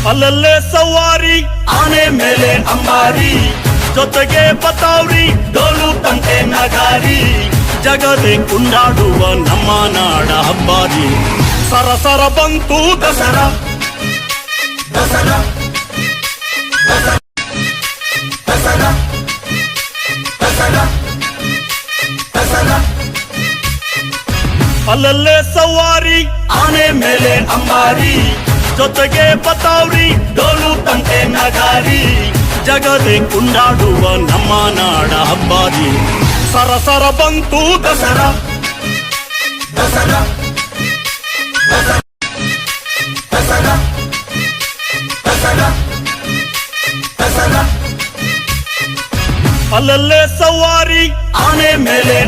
ಅಲ್ಲಲ್ಲೇ ಸವಾರಿ ಆನೆ ಮೇಲೆ ಅಂಬಾರಿ, ಜೊತೆಗೆ ಬತಾವ್ರಿ ಡೋಲು ತಂಟೆ ನಗಾರಿ, ಜಗದೇ ಕುಂಡಾಡುವ ನಮ್ಮ ನಾಡ ಹಬ್ಬಾರಿ. ಸರಸರ ಬಂತು ದಸರಾ ದಸರಾ ದಸರಾ ದಸರಾ ದಸರಾ ದಸರಾ. ಅಲ್ಲಲ್ಲೇ ಸವಾರಿ ಆನೆ ಮೇಲೆ ಅಂಬಾರಿ, ಜೊತೆಗೆ ಬತಾವ್ರಿ ಡೋಲು ತಂಟೆ ನಗಾರಿ, ಜಗದೇ ಕುಂಡಾಡುವ ನಮ್ಮ ನಾಡ ಹಬ್ಬಾರಿ. ಸರಸರ ಬಂತು ದಸರಾ ದಸರಾ ದಸರಾ ದಸರಾ ದಸರಾ ದಸರಾ. ಅಲ್ಲಲ್ಲೇ ಸವಾರಿ ಆನೆ ಮೇಲೆ